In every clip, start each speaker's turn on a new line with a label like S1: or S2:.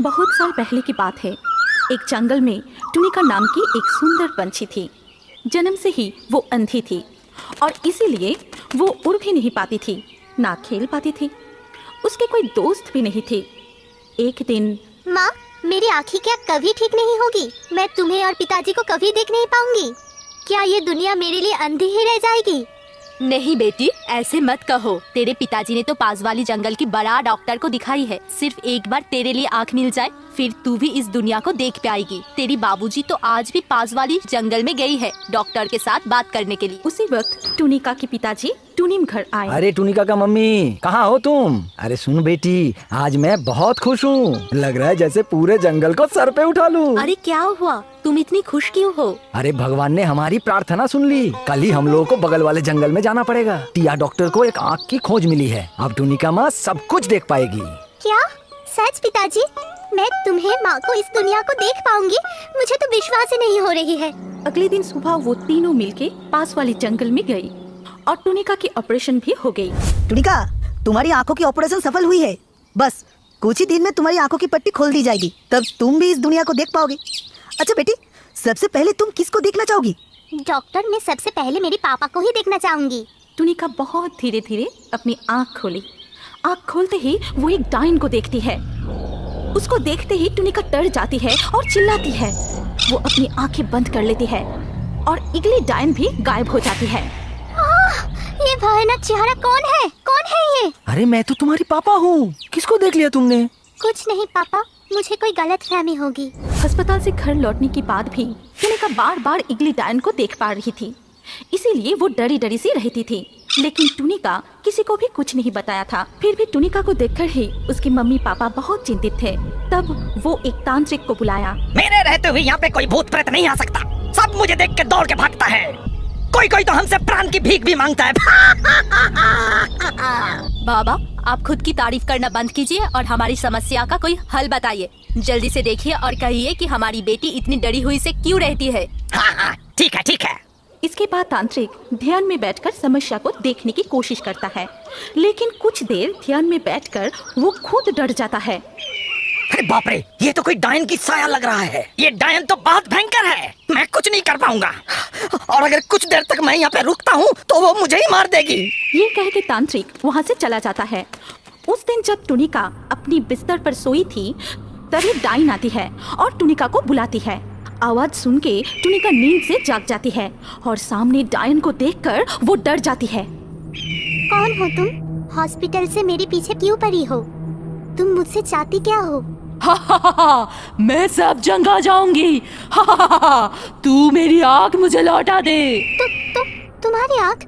S1: बहुत साल पहले की बात है। एक जंगल में टुनिका नाम की एक सुंदर पंछी थी। जन्म से ही वो अंधी थी और इसीलिए वो उड़ भी नहीं पाती थी, ना खेल पाती थी। उसके कोई दोस्त भी नहीं थे। एक दिन,
S2: माँ, मेरी आँखें क्या कभी ठीक नहीं होगी? मैं तुम्हें और पिताजी को कभी देख नहीं पाऊंगी। क्या ये दुनिया मेरे लिए अंधी ही रह जाएगी?
S3: नहीं बेटी, ऐसे मत कहो। तेरे पिताजी ने तो पास वाली जंगल की बड़ा डॉक्टर को दिखाई है। सिर्फ एक बार तेरे लिए आँख मिल जाए, फिर तू भी इस दुनिया को देख पाएगी। तेरी बाबूजी तो आज भी पास वाली जंगल में गई है डॉक्टर के साथ बात करने के लिए।
S1: उसी वक्त टुनिका के पिताजी टुनिम घर आए।
S4: अरे टुनिका का मम्मी, कहाँ हो तुम? अरे सुन बेटी, आज मैं बहुत खुश हूँ। लग रहा है जैसे पूरे जंगल को सर पे उठा लूँ।
S3: अरे क्या हुआ, तुम इतनी खुश क्यों हो?
S4: अरे भगवान ने हमारी प्रार्थना सुन ली। कल ही हम लोगों को बगल वाले जंगल में जाना पड़ेगा। टिया डॉक्टर को एक आँख की खोज मिली है। अब टुनिका माँ सब कुछ देख पाएगी।
S2: क्या सच पिताजी? मैं तुम्हें, माँ को इस दुनिया को देख पाऊंगी? मुझे तो विश्वास ही नहीं हो रही है।
S1: अगले दिन सुबह वो तीनों मिलके पास वाली जंगल में गई और टुनिका की ऑपरेशन भी हो गई।
S5: टुनिका, तुम्हारी आंखों की ऑपरेशन सफल हुई है। बस कुछ ही दिन में तुम्हारी आंखों की पट्टी खोल दी जाएगी, तब तुम भी इस दुनिया को देख पाओगे। अच्छा बेटी, सबसे पहले तुम किसको देखना चाहोगी?
S2: डॉक्टर, मैं सबसे पहले मेरे पापा को ही देखना चाहूंगी।
S1: टुनिका बहुत धीरे धीरे अपनी आँख खोली। आँख खोलते ही वो एक डायन को देखती है। उसको देखते ही टुनिका डर जाती है और चिल्लाती है। वो अपनी आंखें बंद कर लेती है और इगली डायन भी गायब हो जाती है।
S2: ये भयानक चेहरा कौन है? कौन है ये?
S4: अरे मैं तो तुम्हारी पापा हूँ। किसको देख लिया तुमने?
S2: कुछ नहीं पापा, मुझे कोई गलतफहमी होगी।
S1: अस्पताल से घर लौटने के बाद भी टुनिका बार बार इगली डायन को देख पा रही थी, इसीलिए वो डरी डरी सी रहती थी। लेकिन टुनिका किसी को भी कुछ नहीं बताया था। फिर भी टुनिका को देखकर ही उसके मम्मी पापा बहुत चिंतित थे। तब वो एक तांत्रिक को बुलाया।
S6: मेरे रहते हुए यहाँ पे कोई भूत प्रेत नहीं आ सकता। सब मुझे देख के दौड़ के भागता है। कोई कोई तो हमसे प्राण की भीख भी मांगता है।
S3: बाबा, आप खुद की तारीफ करना बंद कीजिए और हमारी समस्या का कोई हल बताइए। जल्दी से देखिए और कहिए कि हमारी बेटी इतनी डरी हुई से क्यों रहती है।
S6: हाँ, ठीक है ठीक है।
S1: इसके बाद तांत्रिक ध्यान में बैठकर समस्या को देखने की कोशिश करता है, लेकिन कुछ देर ध्यान में बैठकर वो खुद डर जाता है।
S6: अरे बाप रे, ये तो कोई डायन की साया लग रहा है। ये डायन तो बहुत भयंकर है। मैं कुछ नहीं कर पाऊंगा और अगर कुछ देर तक मैं यहाँ पे रुकता हूँ तो वो मुझे ही मार देगी।
S1: ये कह के तांत्रिक वहाँ से चला जाता है। उस दिन जब टुनिका अपनी बिस्तर पर सोई थी, तभी डायन आती है और टुनिका को बुलाती है। आवाज सुन के टुनिका नींद से जाग जाती है और सामने डायन को देखकर वो डर जाती है।
S2: कौन हो तुम? हॉस्पिटल से मेरे पीछे क्यों पड़ी हो? तुम मुझसे चाहती क्या हो?
S3: मैं सब जगह जाऊंगी। तू मेरी आँख मुझे लौटा दे।
S2: तुम्हारी आँख?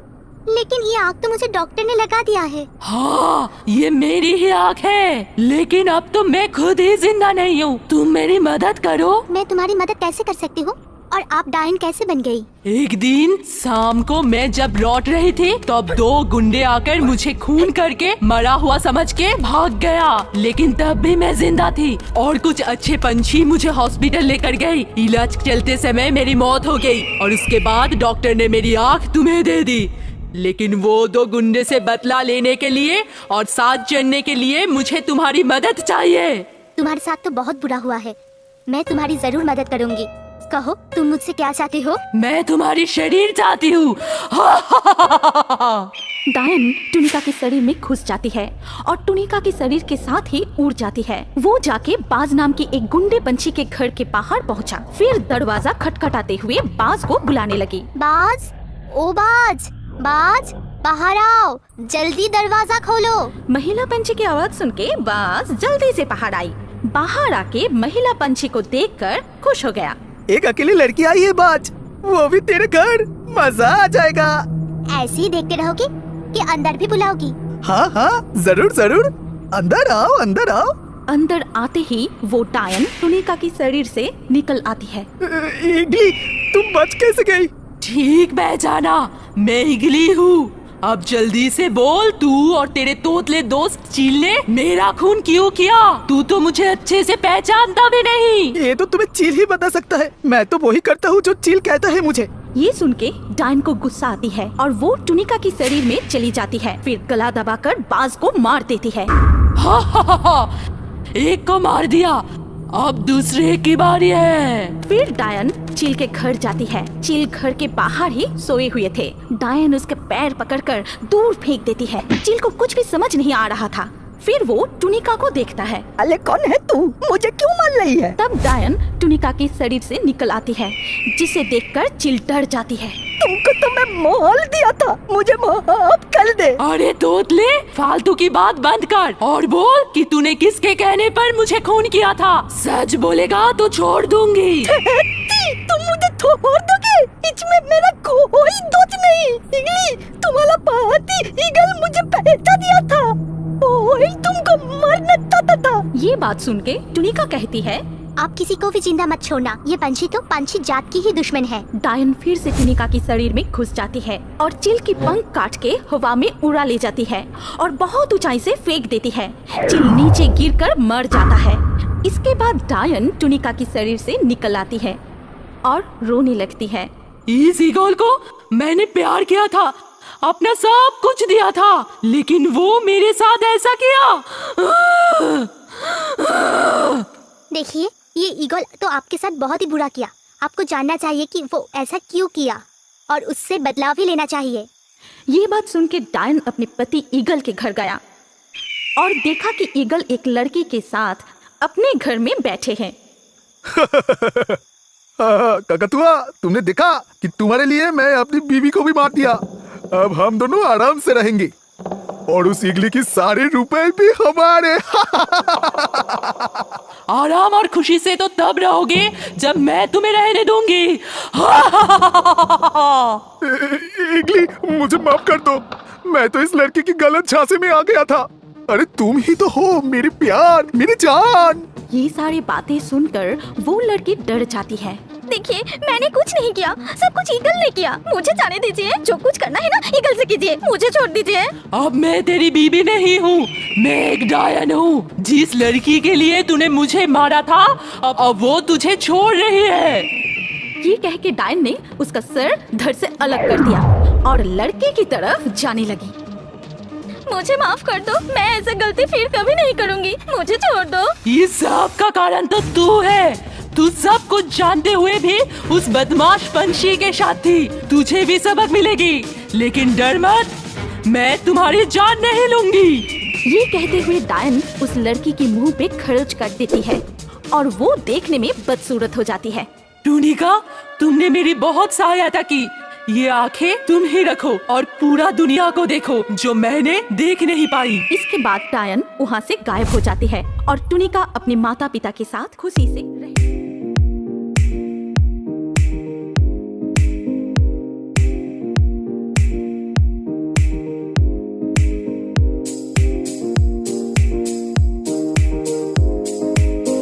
S2: लेकिन ये आँख तो मुझे डॉक्टर ने लगा दिया है।
S3: हाँ, ये मेरी ही आँख है, लेकिन अब तो मैं खुद ही जिंदा नहीं हूँ। तुम मेरी मदद करो।
S2: मैं तुम्हारी मदद कैसे कर सकती हूँ? और आप डायन कैसे बन गई?
S3: एक दिन शाम को मैं जब लौट रही थी, तब 2 गुंडे आकर मुझे खून करके मरा हुआ समझ के भाग गया। लेकिन तब भी मैं जिंदा थी और कुछ अच्छे पंछी मुझे हॉस्पिटल लेकर गए। इलाज चलते समय मेरी मौत हो गई और उसके बाद डॉक्टर ने मेरी आँख तुम्हें दे दी। लेकिन वो 2 गुंडे से बदला लेने के लिए और साथ चलने के लिए मुझे तुम्हारी मदद चाहिए।
S2: तुम्हारे साथ तो बहुत बुरा हुआ है। मैं तुम्हारी जरूर मदद करूंगी। कहो, तुम मुझसे क्या चाहते हो?
S3: मैं तुम्हारी शरीर चाहती हूँ।
S1: डायन टुनिका के शरीर में घुस जाती है और टुनिका के शरीर के साथ ही उड़ जाती है। वो जाके बाज नाम की एक गुंडे पंछी के घर के बाहर पहुंचा। फिर दरवाजा खटखटाते हुए बाज को बुलाने लगी।
S2: बाज, ओ बाज, बाज, बाहर आओ, जल्दी दरवाजा खोलो।
S1: महिला पंछी की आवाज सुन के बाज जल्दी से बाहर आई। बाहर आके महिला पंछी को देखकर खुश हो गया।
S7: एक अकेली लड़की आई है बाज, वो भी तेरे घर, मजा आ जाएगा।
S2: ऐसे ही देखते रहोगी कि अंदर भी बुलाओगी?
S7: हाँ हाँ, जरूर जरूर। अंदर आओ, अंदर आओ।
S1: अंदर आते ही वो डायन टुनिका के शरीर से निकल आती है।
S7: इगली, तुम बच कैसे गई?
S3: ठीक पहचाना, मैं इगली हूँ। अब जल्दी से बोल, तू और तेरे तोतले दोस्त चील ने मेरा खून क्यों किया? तू तो मुझे अच्छे से पहचानता भी नहीं।
S7: ये तो तुम्हें चील ही बता सकता है। मैं तो वही करता हूँ जो चील कहता है मुझे।
S1: ये सुन के डायन को गुस्सा आती है और वो टुनिका के शरीर में चली जाती है। फिर गला दबाकर बाज को मार देती है।
S3: एक को मार दिया, अब दूसरे की बारी है।
S1: फिर डायन चिल के घर जाती है। चिल घर के बाहर ही सोए हुए थे। डायन उसके पैर पकड़कर दूर फेंक देती है। चिल को कुछ भी समझ नहीं आ रहा था। फिर वो टुनिका को देखता है।
S6: अरे कौन है तू? मुझे क्यों मार रही है?
S1: तब डायन टुनिका के शरीर से निकल आती है, जिसे देखकर चिल डर जाती है।
S6: तुमको तो मैं मोल दिया था, मुझे माफ कर दे।
S3: अरे तोतले, फालतू की बात बंद कर और बोल कि तूने किसके कहने पर मुझे खून किया था। सच बोलेगा तो छोड़ दूंगी।
S6: तुम मुझे छोड़ दोगे? इसमें मेरा कोई दोष नहीं। इगली, तुम्हारा पति ईगल मुझे पहचान दिया था। वही तुमको मारना चाहता था।
S1: ये बात सुन के टुनिका कहती है,
S2: आप किसी को भी जिंदा मत छोड़ना। ये पंछी तो पंछी जात की ही दुश्मन है।
S1: डायन फिर से टुनिका के शरीर में घुस जाती है और चिल की पंख काट के हवा में उड़ा ले जाती है और बहुत ऊंचाई से फेंक देती है। चिल नीचे गिरकर मर जाता है। इसके बाद डायन टुनिका के शरीर से निकल आती है और रोने लगती है।
S3: इस ईगल को मैंने प्यार किया था, अपना सब कुछ दिया था, लेकिन वो मेरे साथ ऐसा किया।
S2: देखिए, ये ईगल तो आपके साथ बहुत ही बुरा किया। आपको जानना चाहिए कि वो ऐसा क्यों किया और उससे बदलाव भी लेना चाहिए।
S1: ये बात सुन के डायन अपने पति ईगल के घर गया और देखा कि ईगल एक लड़की के साथ अपने घर में बैठे हैं।
S7: ककतुआ, तुमने देखा कि तुम्हारे लिए मैं अपनी बीवी को भी मार दिया। अब हम दोनों आराम से रहेंगे और उस इगली की सारे रुपए भी हमारे।
S3: आराम और खुशी से तो तब रहोगे जब मैं तुम्हें रहने दूंगी।
S7: इगली, मुझे माफ कर दो। मैं तो इस लड़की की गलत झांसे में आ गया था। अरे तुम ही तो हो मेरी प्यार, मेरी जान।
S1: ये सारी बातें सुनकर वो लड़की डर जाती है। देखिए, मैंने कुछ नहीं किया, सब कुछ ईगल ने किया। मुझे जाने दीजिए, जो कुछ करना है ना ईगल से कीजिए, मुझे छोड़ दीजिए।
S3: अब मैं तेरी बीवी नहीं हूँ, मैं एक डायन हूँ। जिस लड़की के लिए तूने मुझे मारा था, अब वो तुझे छोड़ रही है।
S1: ये कह के डायन ने उसका सर धड़ से अलग कर दिया और लड़के की तरफ जाने लगी। मुझे माफ कर दो, मैं ऐसा गलती फिर कभी नहीं करूंगी, मुझे छोड़ दो।
S3: ये सब का कारण तो तू है। तू सब कुछ जानते हुए भी उस बदमाश पंछी के साथ थी। तुझे भी सबक मिलेगी, लेकिन डर मत, मैं तुम्हारी जान नहीं लूंगी।
S1: ये कहते हुए डायन उस लड़की के मुंह पे खरोच कर देती है और वो देखने में बदसूरत हो जाती है।
S3: टुनिका, तुमने मेरी बहुत सहायता की। ये आंखें तुम ही रखो और पूरा दुनिया को देखो जो मैंने देख नहीं पाई।
S1: इसके बाद डायन वहाँ से गायब हो जाती है और टुनिका अपने माता पिता के साथ खुशी से रहती है।